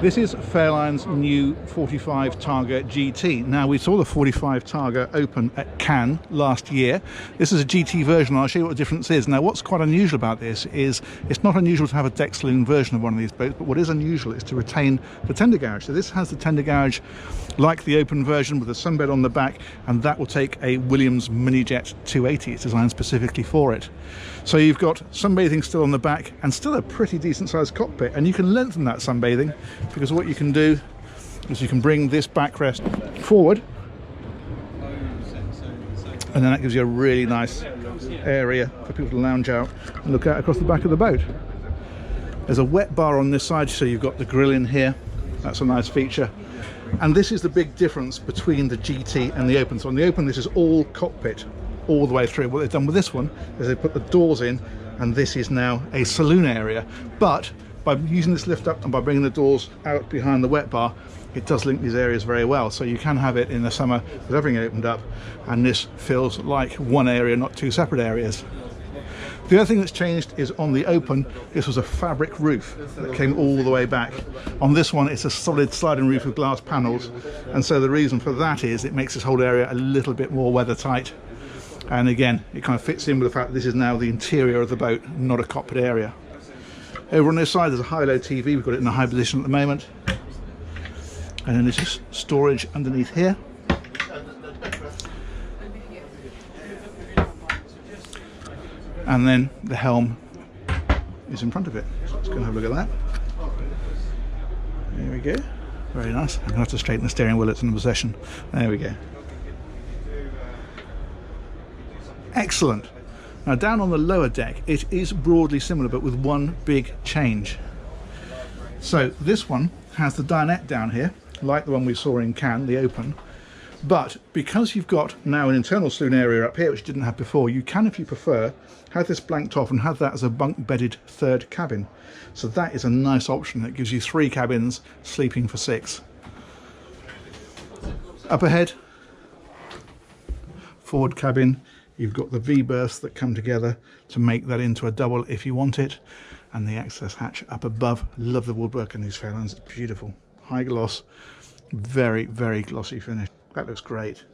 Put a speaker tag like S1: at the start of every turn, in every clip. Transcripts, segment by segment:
S1: This is Fairline's new 45 Targa GT. Now, we saw the 45 Targa open at Cannes last year. This is a GT version. I'll show you what the difference is. Now, what's quite unusual about this is it's not unusual to have a deck saloon version of one of these boats, but what is unusual is to retain the tender garage. So this has the tender garage like the open version with a sunbed on the back, and that will take a Williams Minijet 280. It's designed specifically for it. So you've got sunbathing still on the back and still a pretty decent sized cockpit, and you can lengthen that sunbathing because what you can do is you can bring this backrest forward, and then that gives you a really nice area for people to lounge out and look out across the back of the boat. There's a wet bar on this side, so you've got the grill in here. That's a nice feature. And this is the big difference between the GT and the Open. So on the Open, this is all cockpit all the way through. What they've done with this one is they put the doors in, and this is now a saloon area. But by using this lift up and by bringing the doors out behind the wet bar, it does link these areas very well. So you can have it in the summer with everything opened up, and this feels like one area, not two separate areas. The other thing that's changed is on the Open, this was a fabric roof that came all the way back. On this one, it's a solid sliding roof with glass panels, and so the reason for that is it makes this whole area a little bit more weather tight. And again, it kind of fits in with the fact that this is now the interior of the boat, not a cockpit area. Over on this side, there's a high-low TV. We've got it in a high position at the moment. And then there's just storage underneath here. And then the helm is in front of it. So let's go and have a look at that. There we go. Very nice. I'm going to have to straighten the steering wheel, it's in possession. There we go. Excellent. Now down on the lower deck, it is broadly similar, but with one big change. So this one has the dinette down here, like the one we saw in Cannes, the Open. But because you've got now an internal saloon area up here, which you didn't have before, you can, if you prefer, have this blanked off and have that as a bunk-bedded third cabin. So that is a nice option. That gives you 3 cabins, sleeping for 6. Up ahead, forward cabin. You've got the V-berths that come together to make that into a double if you want it, and the access hatch up above. Love the woodwork in these Fairlines, it's beautiful. High gloss, very, very glossy finish. That looks great.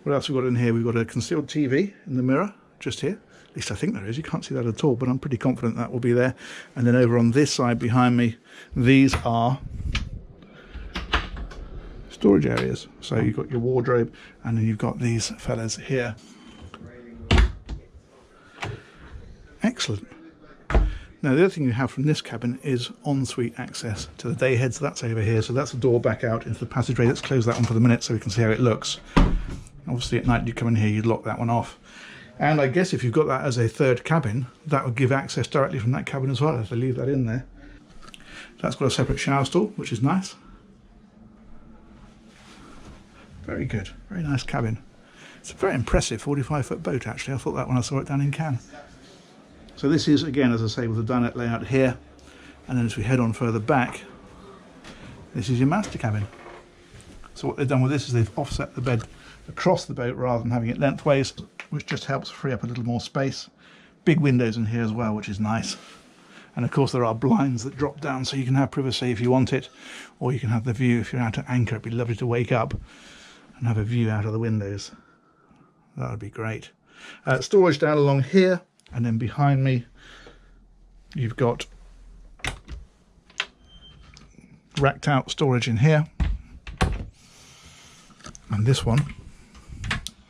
S1: What else have we got in here? We've got a concealed TV in the mirror, just here. At least I think there is. You can't see that at all, but I'm pretty confident that will be there. And then over on this side behind me, these are storage areas. So you've got your wardrobe, and then you've got these fellas here. Excellent. Now the other thing you have from this cabin is ensuite access to the day head, so that's over here. So that's the door back out into the passageway. Let's close that one for the minute so we can see how it looks. Obviously at night you come in here, you'd lock that one off. And I guess if you've got that as a third cabin, that would give access directly from that cabin as well, if they leave that in there. That's got a separate shower stall, which is nice. Very good, very nice cabin. It's a very impressive 45-foot boat actually. I thought that when I saw it down in Cannes. So this is, again, as I say, with the dinette layout here, and then as we head on further back, this is your master cabin. So what they've done with this is they've offset the bed across the boat rather than having it lengthways, which just helps free up a little more space. Big windows in here as well, which is nice. And of course there are blinds that drop down so you can have privacy if you want it, or you can have the view if you're out at anchor. It'd be lovely to wake up and have a view out of the windows. That would be great. Storage down along here, and then behind me you've got racked out storage in here, and this one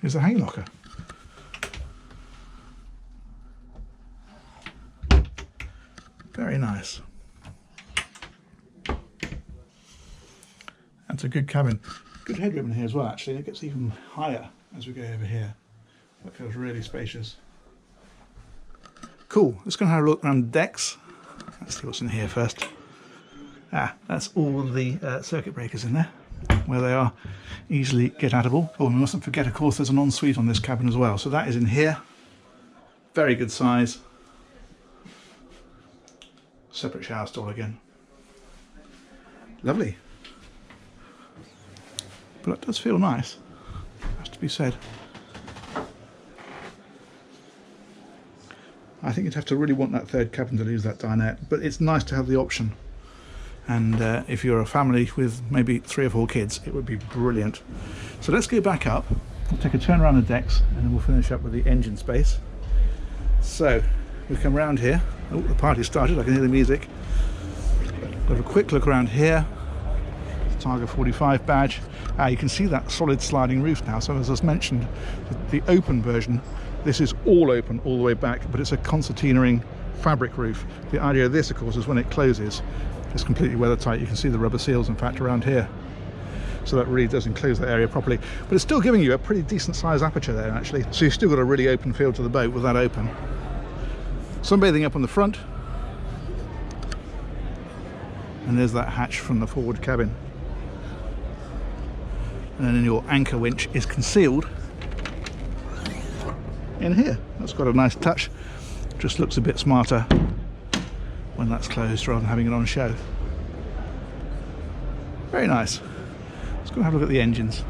S1: is a hang locker. Very nice. That's a good cabin. Good headroom in here as well actually. It gets even higher as we go over here. That feels really spacious. Cool, let's go and have a look around the decks. Let's see what's in here first. That's all the circuit breakers in there, where they are easily get-atable. Oh, we mustn't forget, of course, there's an ensuite on this cabin as well. So that is in here. Very good size. Separate shower stall again. Lovely. But that does feel nice, has to be said. I think you'd have to really want that third cabin to lose that dinette, but it's nice to have the option. And if you're a family with maybe 3 or 4 kids, it would be brilliant. So let's go back up, we'll take a turn around the decks, and then we'll finish up with the engine space. So we come around here. Oh, the party started, I can hear the music. We'll have a quick look around here. Targa 45 badge. You can see that solid sliding roof now. So as I mentioned, the open version, this is all open all the way back, but it's a concertina ring fabric roof. The idea of this, of course, is when it closes, it's completely weather tight. You can see the rubber seals, in fact, around here. So that really does enclose that area properly. But it's still giving you a pretty decent size aperture there, actually. So you've still got a really open feel to the boat with that open. Sunbathing up on the front. And there's that hatch from the forward cabin. And then your anchor winch is concealed in here. That's got a nice touch. Just looks a bit smarter when that's closed rather than having it on show. Very nice. Let's go and have a look at the engines.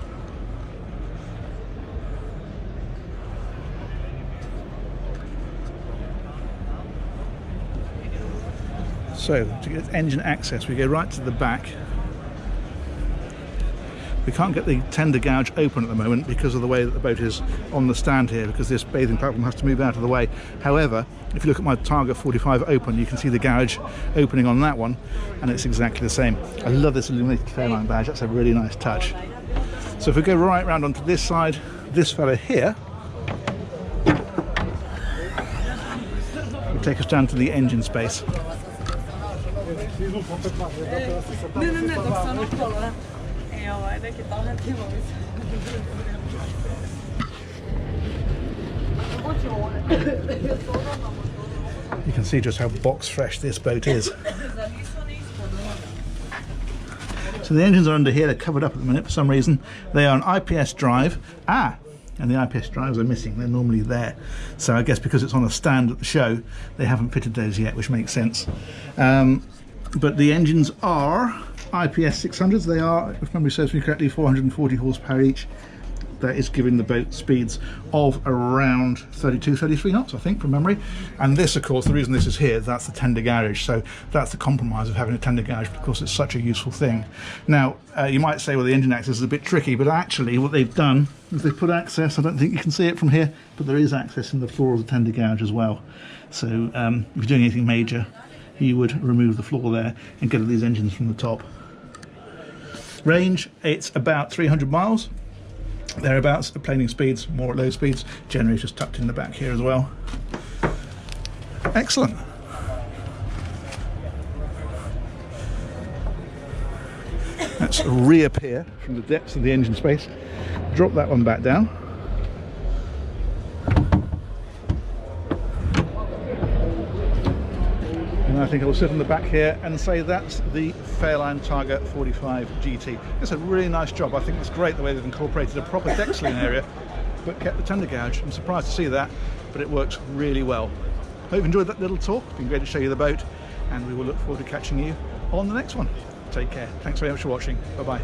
S1: So to get engine access, we go right to the back. We can't get the tender gouge open at the moment because of the way that the boat is on the stand here, because this bathing platform has to move out of the way. However, if you look at my Targa 45 open, you can see the gouge opening on that one, and it's exactly the same. I love this illuminated Fairline badge, that's a really nice touch. So if we go right round onto this side, this fella here will take us down to the engine space. You can see just how box fresh this boat is. So the engines are under here, they're covered up at the minute for some reason. They are an IPS drive. And the IPS drives are missing, they're normally there. So I guess because it's on a stand at the show, they haven't fitted those yet, which makes sense. But the engines are IPS 600s. They are, if memory serves me correctly, 440 horsepower each. That is giving the boat speeds of around 32, 33 knots, I think, from memory. And this, of course, the reason this is here, that's the tender gouge. So that's the compromise of having a tender gouge, because it's such a useful thing. Now, you might say, well, the engine access is a bit tricky, but actually what they've done is they've put access, I don't think you can see it from here, but there is access in the floor of the tender gouge as well. So if you're doing anything major, you would remove the floor there and get at these engines from the top. Range, it's about 300 miles. Thereabouts, the planing speeds, more at low speeds. Generators tucked in the back here as well. Excellent. Let's reappear from the depths of the engine space. Drop that one back down. And I think I'll sit on the back here and say that's the Fairline Targa 45 GT. It's a really nice job. I think it's great the way they've incorporated a proper deck sling area, but kept the tender gouge. I'm surprised to see that, but it works really well. Hope you enjoyed that little talk. It's been great to show you the boat, and we will look forward to catching you on the next one. Take care. Thanks very much for watching. Bye-bye.